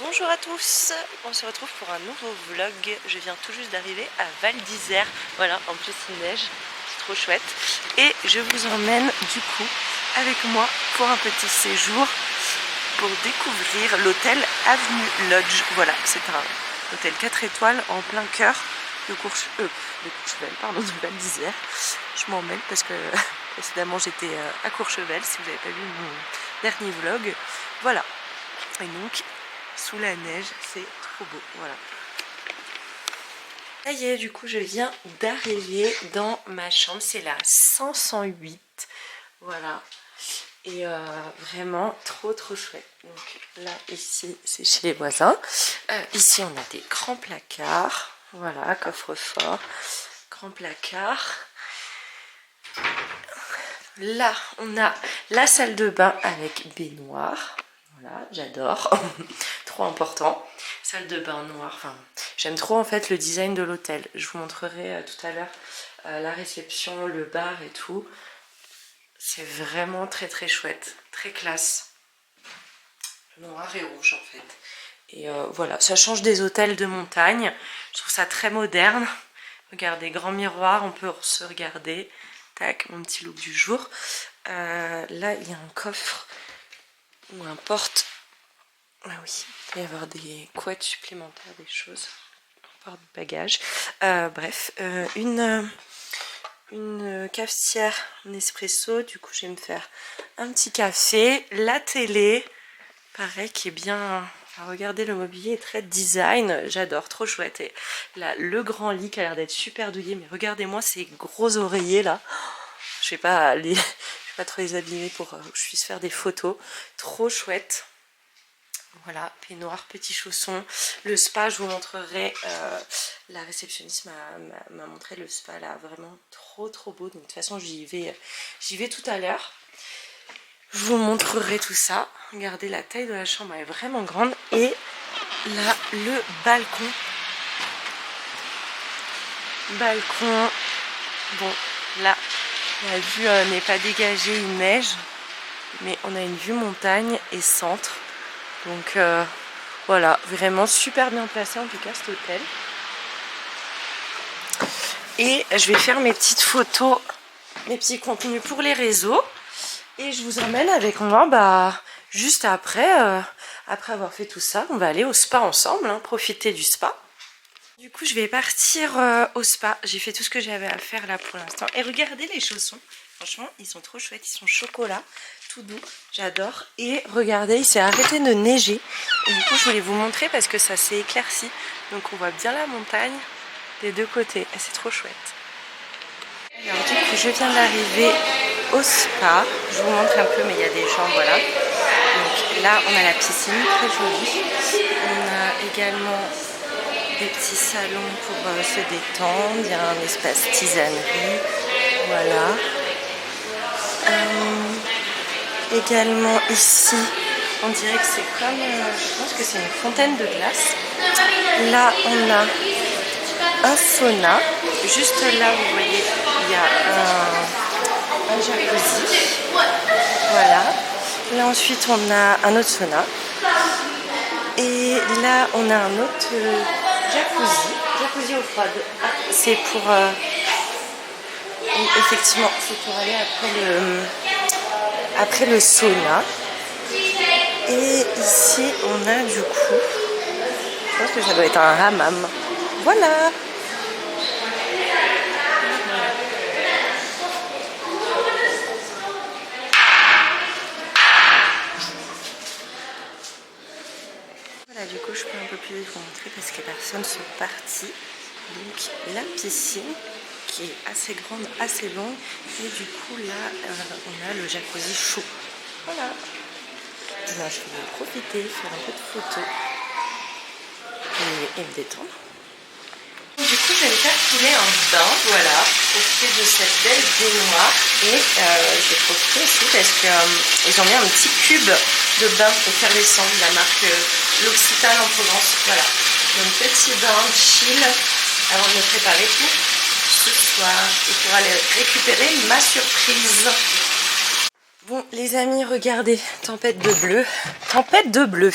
Bonjour à tous, on se retrouve pour un nouveau vlog. Je viens tout juste d'arriver à Val d'Isère. Voilà, en plus il neige, c'est trop chouette. Et je vous emmène du coup avec moi pour un petit séjour pour découvrir l'hôtel Avenue Lodge. Voilà, c'est un hôtel 4 étoiles en plein cœur de Courchevel, pardon, de Val d'Isère. Je m'en mêle parce que précédemment j'étais à Courchevel, si vous n'avez pas vu mon dernier vlog. Voilà, et donc sous la neige, c'est trop beau, voilà. Ça y est, du coup je viens d'arriver dans ma chambre, c'est la 508, voilà. Et vraiment trop chouette. Donc là, ici, c'est chez les voisins. Ici, on a des grands placards, voilà, coffre-fort, grand placard. Là, on a la salle de bain avec baignoire. Voilà, j'adore. Trop important. Salle de bain noire. Enfin, j'aime trop en fait le design de l'hôtel. Je vous montrerai tout à l'heure la réception, le bar et tout. C'est vraiment très chouette. Très classe. Noir et rouge en fait. Et voilà, ça change des hôtels de montagne. Je trouve ça très moderne. Regardez, grand miroir, on peut se regarder. Tac, mon petit look du jour. Là, il y a un coffre ou un porte. Ah oui, il va y avoir des couettes supplémentaires, des choses. Un porte-bagages. Bref, une cafetière Nespresso. Du coup, je vais me faire un petit café. La télé, pareil, qui est bien. Enfin, regardez, le mobilier est très design. J'adore, trop chouette. Et là, le grand lit qui a l'air d'être super douillet. Mais regardez-moi ces gros oreillers là. Je vais pas trop les abîmer pour que je puisse faire des photos. Trop chouette. Voilà, peignoir, petits chaussons. Le spa, je vous montrerai. La réceptionniste m'a montré le spa là, vraiment trop beau. Donc de toute façon, j'y vais tout à l'heure. Je vous montrerai tout ça. Regardez, la taille de la chambre est vraiment grande. Et là, le balcon. Bon, là, la vue n'est pas dégagée, il neige. Mais on a une vue montagne et centre. Donc voilà, vraiment super bien placé en tout cas cet hôtel. Et je vais faire mes petites photos, mes petits contenus pour les réseaux. Et je vous emmène avec moi, juste après avoir fait tout ça, on va aller au spa ensemble, hein, profiter du spa. Du coup, je vais partir au spa. J'ai fait tout ce que j'avais à faire là pour l'instant. Et regardez les chaussons. Franchement, ils sont trop chouettes. Ils sont chocolat, tout doux. J'adore. Et regardez, il s'est arrêté de neiger. Et du coup, je voulais vous montrer parce que ça s'est éclairci. Donc, on voit bien la montagne des deux côtés. Et c'est trop chouette. Alors, du coup, je viens d'arriver au spa. Je vous montre un peu, mais il y a des gens, voilà. Donc là, on a la piscine, très jolie. On a également des petits salons pour se détendre. Il y a un espace tisanerie. Voilà. Également ici, on dirait que c'est comme, je pense que c'est une fontaine de glace. Là, on a un sauna. Juste là, vous voyez, il y a un jacuzzi. Voilà. Là, ensuite, on a un autre sauna. Et là, on a un autre jacuzzi eau froide. Ah, c'est pour... effectivement, c'est pour aller après le sauna. Et ici, on a du coup... Je pense que ça doit être un hammam. Voilà. Voilà, du coup, je peux un peu plus vous montrer parce que les personnes sont parties. Donc, la piscine qui est assez grande, assez longue. Et du coup, là, on a le jacuzzi chaud. Voilà. Là, je vais en profiter, faire un peu de photos et me détendre. Du coup, je vais me faire couler un bain, voilà, profiter de cette belle baignoire. Et je vais profiter aussi parce qu'ils ont mis un petit cube de bain effervescent de la marque L'Occitane en Provence. Voilà, donc petit bain chill avant de me préparer pour ce soir et pour aller récupérer ma surprise. Bon les amis, regardez, tempête de bleu. Tempête de bleu.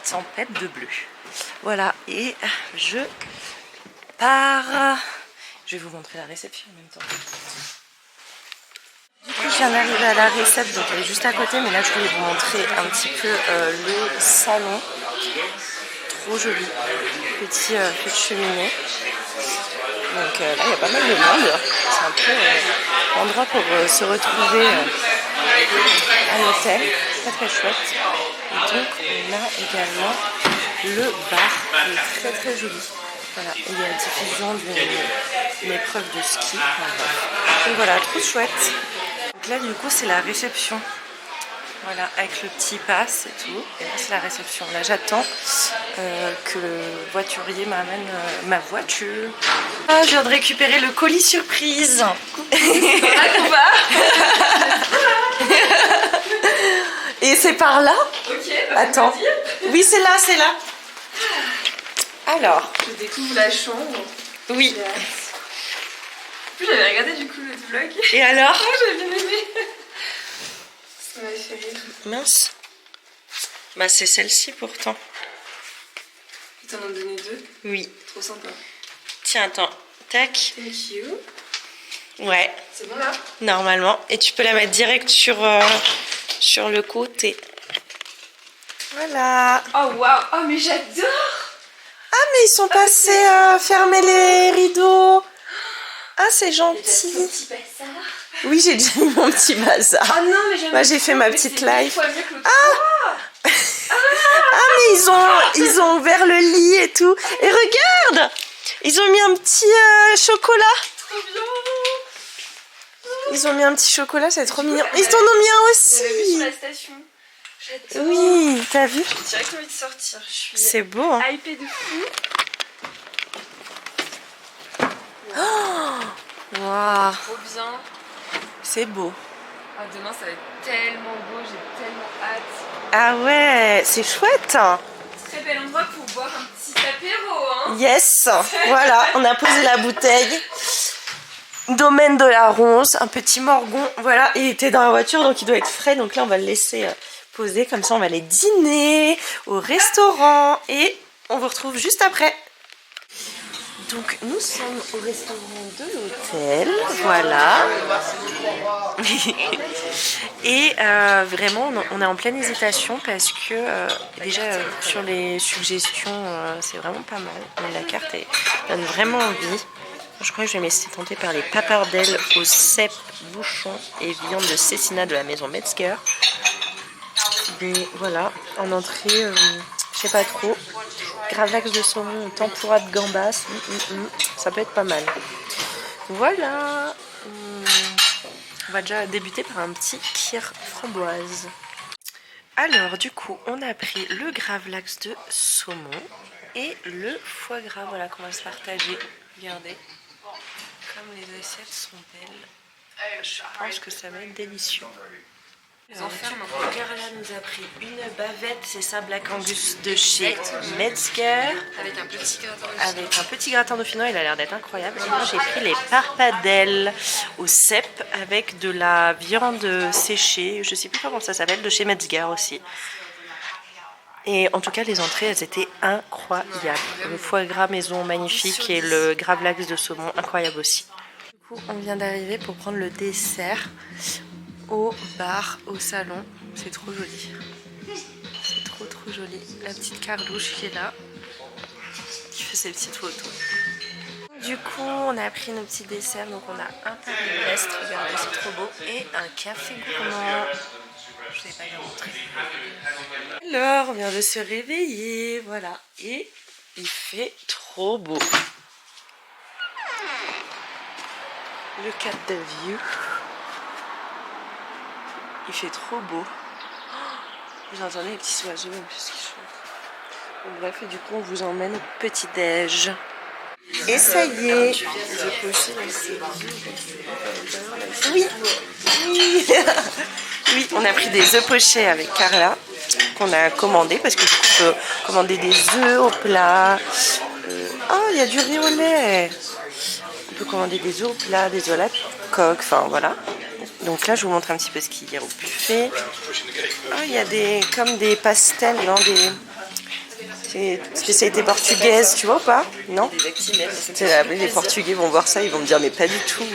tempête de bleu. Voilà, et je pars. Je vais vous montrer la réception en même temps. Du coup, je viens d'arriver à la réception, donc elle est juste à côté, mais là je voulais vous montrer un petit peu le salon. Trop joli, petit cheminée. Donc là il y a pas mal de monde. C'est un peu l'endroit pour se retrouver à l'hôtel. Très chouette. Et donc on a également le bar qui est très joli. Voilà, et il y a la diffusion d'une épreuve de ski. Donc voilà, trop chouette. Donc là du coup c'est la réception. Voilà, avec le petit pass et tout. Et là c'est la réception. Là j'attends que le voiturier m'amène ma voiture. Ah, je viens de récupérer le colis surprise. Et c'est par là. Ok, attends. Oui, c'est là, c'est là. Alors. Je découvre la chambre. Oui. En plus, j'avais regardé du coup le vlog. Et alors? Oh, j'avais bien aimé. Ça m'avait fait rire. Mince. Bah, c'est celle-ci pourtant. Ils t'en ont donné 2. Oui. Trop sympa. Tiens, attends. Tac. Thank you. Ouais. C'est bon là? Normalement. Et tu peux la mettre direct sur le côté. Voilà. Oh waouh. Oh mais j'adore. Ah, mais ils sont passés fermer les rideaux. Ah, c'est gentil. Ton petit bazar. Oui, j'ai déjà mis mon petit bazar. Oh non, mais j'aime. Moi, j'ai fait ma petite live. Ah. Ah, mais ils ont ouvert le lit et tout. Et regarde, ils ont mis un petit chocolat. Trop bien. Ils ont mis un petit chocolat, c'est trop mignon. Ils en ont mis un J'avais vu aussi. sur la station. J'adore. Oui, t'as vu? J'ai direct envie de sortir. Je suis C'est beau, hein. hypée de fou. Waouh, Trop bien. c'est beau. Ah, demain ça va être tellement beau, j'ai tellement hâte. Ah ouais, c'est chouette. Très bel endroit pour boire un petit apéro, hein. Yes, voilà, on a posé la bouteille. Domaine de la Ronce, un petit morgon, voilà, il était dans la voiture donc il doit être frais, donc là on va le laisser poser, comme ça on va aller dîner au restaurant et on vous retrouve juste après. Donc nous sommes au restaurant de l'hôtel, voilà. Et vraiment on est en pleine hésitation parce que déjà sur les suggestions c'est vraiment pas mal, mais la carte elle donne vraiment envie. Je crois que je vais me laisser tenter par les papardelles aux cèpes, bouchons et viande de cécina de la maison Metzger. Mais voilà, en entrée, je sais pas trop. Gravlax de saumon, tempura de gambas, ça peut être pas mal. Voilà, on va déjà débuter par un petit kir framboise. Alors du coup, on a pris le gravlax de saumon et le foie gras, voilà qu'on va se partager. Regardez. Comme les assiettes sont belles, je pense que ça va être délicieux. Carla nous a pris une bavette, c'est ça, Black Angus de chez Metzger. Avec un petit gratin de Avec un petit gratin dauphinois, il a l'air d'être incroyable. Et moi j'ai pris les parpadelles au cèpe avec de la viande séchée, je sais plus comment ça s'appelle, de chez Metzger aussi. Et en tout cas, les entrées, elles étaient incroyables. Le foie gras maison magnifique et le gravlax de saumon, incroyable aussi. Du coup, on vient d'arriver pour prendre le dessert au bar, au salon. C'est trop joli. C'est trop joli. La petite Carlouche qui est là, qui fait ses petites photos. Du coup, on a pris nos petits desserts. Donc, on a un Paris-Brest, regardez, c'est trop beau. Et un café gourmand. Je ne vais pas vous montrer. Alors, on vient de se réveiller, voilà. Et il fait trop beau. Look at the view. Il fait trop beau. Vous entendez les petits oiseaux en plus qui chantent. Bon, bref, et du coup, on vous emmène au petit-déj. Et ça y est. Oui. Oui. Oui, on a pris des œufs pochés avec Carla qu'on a commandé parce que du coup on peut commander des œufs au plat. Oh, il y a du riz au lait. On peut commander des œufs au plat, des œufs à la coque, enfin voilà. Donc là je vous montre un petit peu ce qu'il y a au buffet. Oh, il y a comme des pastels, non, spécialité portugaise, tu vois ou pas? Non? Des actimels. Les Portugais vont voir ça, ils vont me dire mais pas du tout.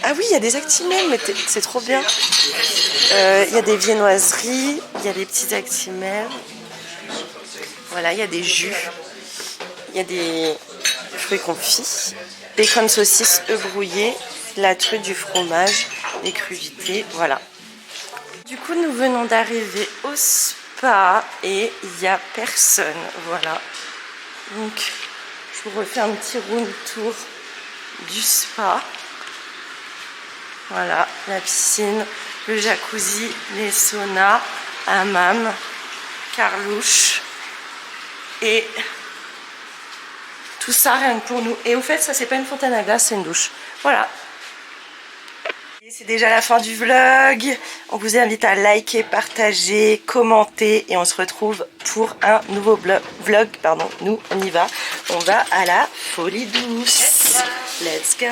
Ah oui, il y a des actimels, mais c'est trop bien. Il y a des viennoiseries, il y a des petits actimels. Voilà, il y a des jus. Il y a des fruits confits. Bacon saucisse, œufs brouillés, la truite, du fromage, des crudités, voilà. Du coup, nous venons d'arriver au spa et il n'y a personne, voilà. Donc, je vous refais un petit room tour du spa. Voilà, la piscine, le jacuzzi, les saunas, hammam, carlouche et tout ça rien que pour nous. Et au fait, ça c'est pas une fontaine à glace, c'est une douche. Voilà. C'est déjà la fin du vlog. On vous invite à liker, partager, commenter et on se retrouve pour un nouveau vlog. Pardon, nous on y va. On va à la folie douce. Let's go.